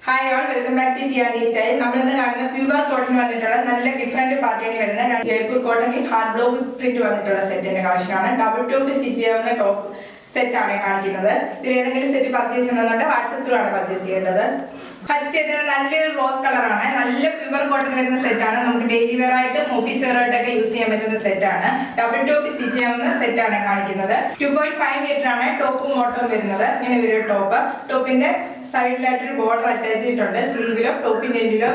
Hi all, welcome back to Tiyani style. നമ്മളിന്ന് കാണുന്ന pure cotton വന്നിട്ടുള്ള നല്ല ഡിഫറെന്റ് പാറ്റേണിൽ വരുന്ന ജയ്പൂർ കോട്ടണിൽ ഹാർഡ് ബ്ലോക്ക് പ്രിന്റ് വന്നിട്ടുള്ള സെറ്റിന്റെ കളക്ഷനാണ്. ഡബിൾ ടോപ്പ് സ്റ്റിച്ച് ചെയ്യാവുന്ന ടോപ്പ് സെറ്റ് ആണ് കാണിക്കുന്നത്. ഇതിൽ ഏതെങ്കിലും സെറ്റ് പർച്ചേസ് ചെയ്യണമെന്നുണ്ടെങ്കിൽ വാട്സ്ആപ്പ് ത്രൂ ആണ് പർച്ചേസ് ചെയ്യേണ്ടത്. ഫസ്റ്റ് നല്ലൊരു റോസ് കളറാണ്. നല്ല പ്യൂർ കോട്ടൺ വരുന്ന സെറ്റാണ്. നമുക്ക് ഡെയിലി വെയർ ആയിട്ടും ഓഫീസ് വെയർ ആയിട്ടൊക്കെ യൂസ് ചെയ്യാൻ പറ്റുന്ന സെറ്റാണ്. ഡബിൾ ടോപ്പ് സ്റ്റിച്ച് ചെയ്യാവുന്ന സെറ്റാണ് കാണിക്കുന്നത്. 2.5 മീറ്റർ ആണ് ടോപ്പും ബോട്ടവും വരുന്നത്. ഇങ്ങനെ വരും ടോപ്പ്. ടോപ്പിന്റെ സൈഡിലായിട്ടൊരു ബോർഡർ അറ്റാച്ച് ചെയ്തിട്ടുണ്ട്. സ്ലീവിലോ ടോപ്പിന്റെ എൻഡിലോ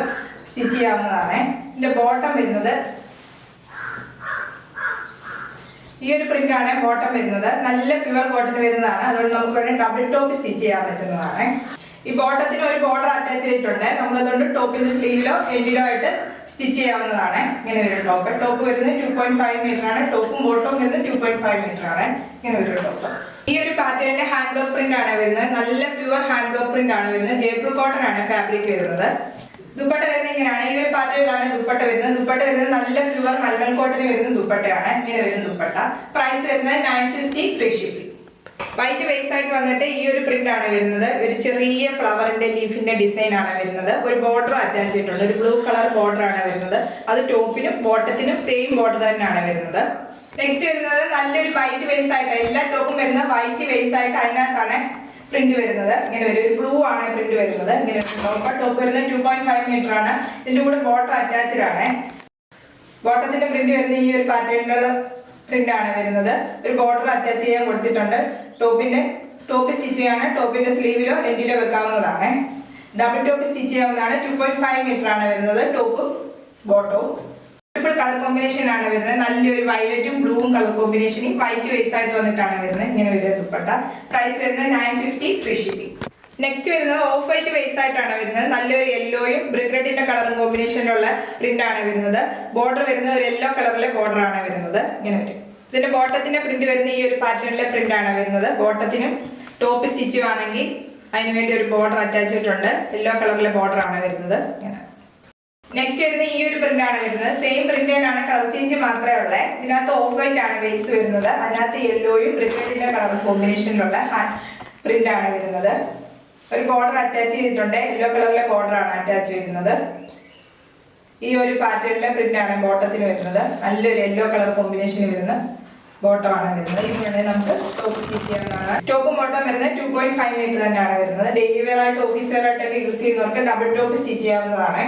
സ്റ്റിച്ച് ചെയ്യാവുന്നതാണ്. ഇതിന്റെ ബോട്ടം വരുന്നത് ഈ ഒരു പ്രിന്റ് ആണ്. ബോട്ടം വരുന്നത് നല്ല പ്യുവർ കോട്ടൺ വരുന്നതാണ്. അതുകൊണ്ട് നമുക്ക് ഡബിൾ ടോപ്പ് സ്റ്റിച്ച് ചെയ്യാൻ പറ്റുന്നതാണ്. ഈ ബോട്ടത്തിന് ഒരു ബോർഡർ അറ്റാച്ച് ചെയ്തിട്ടുണ്ട്. നമുക്കതുകൊണ്ട് ടോപ്പിന്റെ സ്ലീവിലോ എൻഡിലോ ആയിട്ട് സ്റ്റിച്ച് ചെയ്യാവുന്നതാണ്. ഇങ്ങനെ വരും ടോപ്പ്. ടോപ്പ് വരുന്നത് 2.5 മീറ്റർ ആണ്. ടോപ്പും ബോട്ടവും വരുന്നത് 2.5 മീറ്റർ ആണ്. ഇങ്ങനെ വരും ടോപ്പ്. ഈ ഒരു പാറ്റേണിന്റെ ഹാൻഡ് ബ്ലോക്ക് പ്രിന്റ് ആണ് വരുന്നത്. നല്ല പ്യുവർ ഹാൻഡ് ബ്ലോക്ക് പ്രിന്റ് ആണ് വരുന്നത്. ജയ്പൂർ കോട്ടൺ ആണ് ഫാബ്രിക് വരുന്നത്. ദുപ്പട്ട വരുന്നത് ഇങ്ങനെയാണ്. ഈ ഒരു പാറ്റേണിലാണ് ദുപ്പട്ട വരുന്നത്. ദുപ്പട്ട വരുന്നത് നല്ല പ്യുവർ മൽമൽ കോട്ടൺ വരുന്ന ദുപ്പട്ടയാണ്. ഇങ്ങനെ വരുന്ന ദുപ്പട്ട. പ്രൈസ് വരുന്നത് 950 ഫ്രീ ഷിപ്പിംഗ്. വൈറ്റ് ബേസ് ആയിട്ട് വന്നിട്ട് ഈ ഒരു പ്രിന്റ് ആണ് വരുന്നത്. ഒരു ചെറിയ ഫ്ലവറിന്റെ ലീഫിന്റെ ഡിസൈൻ ആണ് വരുന്നത്. ഒരു ബോർഡർ അറ്റാച്ച് ചെയ്തിട്ടുണ്ട്. ഒരു ബ്ലൂ കളർ ബോർഡർ ആണ് വരുന്നത്. അത് ടോപ്പിനും ബോട്ടത്തിനും സെയിം ബോർഡർ തന്നെയാണ് വരുന്നത്. നെക്സ്റ്റ് വരുന്നത് നല്ലൊരു വൈറ്റ് ബേസ് ആയിട്ട്, എല്ലാ ടോപ്പും വരുന്ന വൈറ്റ് ബേസ് ആയിട്ട് അതിനകത്താണ് പ്രിന്റ് വരുന്നത്. ഇങ്ങനെ വരും. ഒരു ബ്ലൂ ആണ് പ്രിന്റ് വരുന്നത്. ഇങ്ങനെ ടോപ്പ് വരുന്നത് 2.5 മീറ്റർ ആണ്. ഇതിന്റെ കൂടെ ബോട്ടം അറ്റാച്ച്ഡ് ആണ്. ബോട്ടത്തിന്റെ പ്രിന്റ് വരുന്ന ഈ ഒരു പാറ്റേണിലുള്ള പ്രിന്റ് ആണ് വരുന്നത്. ഒരു ബോർഡർ അറ്റാച്ച് ചെയ്യാൻ കൊടുത്തിട്ടുണ്ട്. ടോപ്പ് സ്റ്റിച്ച് ചെയ്യാണ്. ടോപ്പിന്റെ സ്ലീവിലോ എൻഡിലോ വെക്കാവുന്നതാണ്. ഡബിൾ ടോപ്പ് സ്റ്റിച്ച് ചെയ്യാവുന്നതാണ്. 2.5 മീറ്റർ ആണ് വരുന്നത്. ടോപ്പും ബോട്ടവും കളർ കോമ്പിനേഷൻ ആണ് വരുന്നത്. നല്ലൊരു വയലറ്റും ബ്ലൂവും കളർ കോമ്പിനേഷനും വൈറ്റ് ബേസ് ആയിട്ട് വന്നിട്ടാണ് വരുന്നത്. ഇങ്ങനെ വരുന്നത് ദുപ്പട്ട. പ്രൈസ് വരുന്നത് 950 ഫ്രീ ഷിപ്പിംഗ്. നെക്സ്റ്റ് വരുന്നത് ഓഫ് വൈറ്റ് ബേസ് ആയിട്ടാണ് വരുന്നത്. നല്ലൊരു യെല്ലോയും ബ്രിക്ക് റെഡിന്റെ കളറും കോമ്പിനേഷനിലുള്ള പ്രിന്റ് ആണ് വരുന്നത്. ബോർഡർ വരുന്നത് ഒരു യെല്ലോ കളറിലെ ബോർഡർ ആണ് വരുന്നത്. ഇങ്ങനെ വരും. ഇതിന്റെ ബോട്ടത്തിന്റെ പ്രിന്റ് വരുന്ന ഈ ഒരു പാറ്റേണിലെ പ്രിന്റ് ആണ് വരുന്നത്. ബോട്ടത്തിനും ടോപ്പ് സ്റ്റിച്ച് ആണെങ്കിൽ അതിനുവേണ്ടി ഒരു ബോർഡർ അറ്റാച്ച് ചെയ്തിട്ടുണ്ട്. യെല്ലോ കളറിലെ ബോർഡർ ആണ് വരുന്നത്. ഇങ്ങനെ നെക്സ്റ്റ് വരുന്ന ഈ ഒരു പ്രിന്റ് ആണ് വരുന്നത്. സെയിം പ്രിന്റ് ആണ്, കളർ ചേഞ്ച് മാത്രമേ ഉള്ളേ. ഇതിനകത്ത് ഓഫ് വൈറ്റ് ആണ് ബേസ് വരുന്നത്. അതിനകത്ത് യെല്ലോയും ബ്രിക്ക് കളർ കോമ്പിനേഷനിലുള്ള പ്രിന്റ് ആണ് വരുന്നത്. ഒരു ബോർഡർ അറ്റാച്ച് ചെയ്തിട്ടുണ്ട്. യെല്ലോ കളറിലെ ബോർഡർ ആണ് അറ്റാച്ച് ചെയ്യുന്നത്. ഈ ഒരു പാറ്റേണിലെ പ്രിന്റ് ആണ് ബോട്ടത്തിന് വരുന്നത്. നല്ലൊരു യെല്ലോ കളർ കോമ്പിനേഷൻ വരുന്ന ബോട്ടം ആണ് വരുന്നത്. ഇത് വേണമെങ്കിൽ നമുക്ക് ടോപ്പ് സ്റ്റിച്ച് ചെയ്യാവുന്നതാണ്. ടോപ്പും ബോട്ടം വരുന്നത് 2.5 മീറ്റർ തന്നെയാണ് വരുന്നത്. ഡെയിലി വെയർ ആയിട്ട് ഓഫീസ് വെയർ ആയിട്ടൊക്കെ യൂസ് ചെയ്യുന്നവർക്ക് ഡബിൾ ടോപ്പ് സ്റ്റിച്ച് ചെയ്യാവുന്നതാണ്.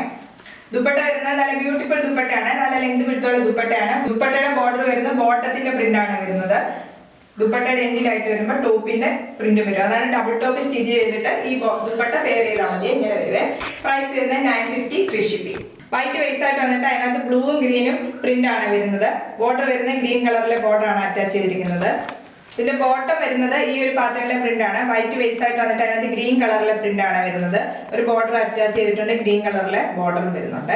ദുപ്പട്ട വരുന്നത് നല്ല ബ്യൂട്ടിഫുൾ ദുപ്പട്ടയാണ്. നല്ല ലെങ്ത് പിടുത്തുള്ള ദുപ്പട്ടയാണ്. ദുപ്പട്ടയുടെ ബോർഡർ വരുന്നത് ബോട്ടത്തിന്റെ പ്രിന്റ് ആണ് വരുന്നത്. ദുപ്പട്ടയുടെ എൻഡിലായിട്ട് വരുമ്പോൾ ടോപ്പിന്റെ പ്രിന്റ് വരും. അതാണ് ഡബിൾ ടോപ്പ് സ്റ്റിച്ച് ചെയ്തിട്ട് ഈ ദുപ്പട്ട പെയർ ചെയ്താൽ മതി. ഇങ്ങനെ വരുവേ. പ്രൈസ് വരുന്നത് 950 ഫ്രീ ഷിപ്പിംഗ്. വൈറ്റ് ബേസ് ആയിട്ട് വന്നിട്ട് അതിനകത്ത് ബ്ലൂവും ഗ്രീനും പ്രിന്റ് ആണ് വരുന്നത്. ബോർഡർ വരുന്നത് ഗ്രീൻ കളറിലെ ബോർഡർ ആണ് അറ്റാച്ച് ചെയ്തിരിക്കുന്നത്. ഇതിന്റെ ബോട്ടം വരുന്നത് ഈ ഒരു പാറ്റേണിലെ പ്രിന്റ് ആണ്. വൈറ്റ് ബേസ് ആയിട്ട് വന്നിട്ട് അതിനകത്ത് ഗ്രീൻ കളറിലെ പ്രിന്റ് ആണ് വരുന്നത്. ഒരു ബോർഡർ അറ്റാച്ച് ചെയ്തിട്ടുണ്ട്. ഗ്രീൻ കളറിലെ ബോർഡറും വരുന്നുണ്ട്.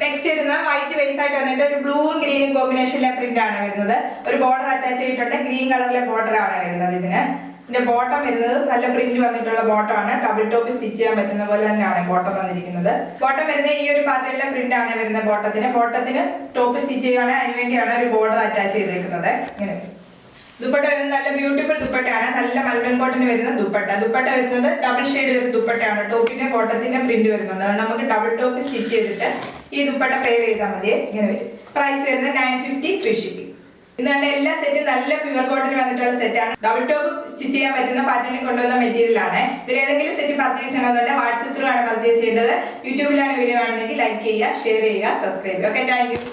നെക്സ്റ്റ് വരുന്ന വൈറ്റ് ബേസ് ആയിട്ട് വന്നിട്ട് ഒരു ബ്ലൂവും ഗ്രീനും കോമ്പിനേഷനിലെ പ്രിന്റ് ആണ് വരുന്നത്. ഒരു ബോർഡർ അറ്റാച്ച് ചെയ്തിട്ടുണ്ട്. ഗ്രീൻ കളറിലെ ബോർഡർ ആണ് വരുന്നത്. ഇതിന്റെ ബോട്ടം വരുന്നത് നല്ല പ്രിന്റ് വന്നിട്ടുള്ള ബോട്ടം ആണ്. ഡബിൾ ടോപ്പ് സ്റ്റിച്ച് ചെയ്യാൻ പറ്റുന്ന പോലെ തന്നെയാണ് ബോട്ടം വന്നിരിക്കുന്നത്. ബോട്ടം വരുന്നത് ഈ ഒരു പാറ്റേണിലെ പ്രിന്റ് ആണ് വരുന്നത്. ബോട്ടത്തിന് ടോപ്പ് സ്റ്റിച്ച് ചെയ്യുകയാണെങ്കിൽ അതിനുവേണ്ടിയാണ് ഒരു ബോർഡർ അറ്റാച്ച് ചെയ്തിരിക്കുന്നത്. ഇങ്ങനെ ദുപ്പട്ട വരുന്നത് നല്ല ബ്യൂട്ടിഫുൾ ദുപ്പട്ടയാണ്. നല്ല മൽമൽ കോട്ടൺ വരുന്ന ദുപ്പട്ട വരുന്നത് ഡബിൾ ഷെയ്ഡ് വരുന്ന ദുപ്പട്ടയാണ്. ടോപ്പിന്റെ ബോട്ടത്തിന്റെ പ്രിന്റ് വരുന്നുണ്ട്. അതുകൊണ്ട് നമുക്ക് ഡബിൾ ടോപ്പ് സ്റ്റിച്ച് ചെയ്തിട്ട് ഈ ദുപ്പട്ട പെയർ ചെയ്താൽ മതി. ഇങ്ങനെ വരും. പ്രൈസ് വരുന്നത് 950 ഫ്രീ ഷിപ്പിംഗ്. ഇതുകൊണ്ട് എല്ലാ സെറ്റും നല്ല പ്യുവർ കോട്ടൺ വന്നിട്ടുള്ള സെറ്റാണ്. ഡബിൾ ടോപ്പ് സ്റ്റിച്ച് ചെയ്യാൻ പറ്റുന്ന പാറ്റേണിൽ കൊണ്ടുവന്ന മെറ്റീരിയൽ ആണ്. ഇതിൽ ഏതെങ്കിലും സെറ്റ് പർച്ചേസ് ചെയ്യണമെന്നുണ്ടെങ്കിൽ വാട്സ്ആപ്പ് ത്രൂ ആണ് പർച്ചേസ് ചെയ്യേണ്ടത്. യൂട്യൂബിലാണ് വീഡിയോ കാണുന്നതെങ്കിൽ ലൈക്ക് ചെയ്യുക, ഷെയർ ചെയ്യുക, സബ്സ്ക്രൈബ് ചെയ്യുക. Okay, thank you.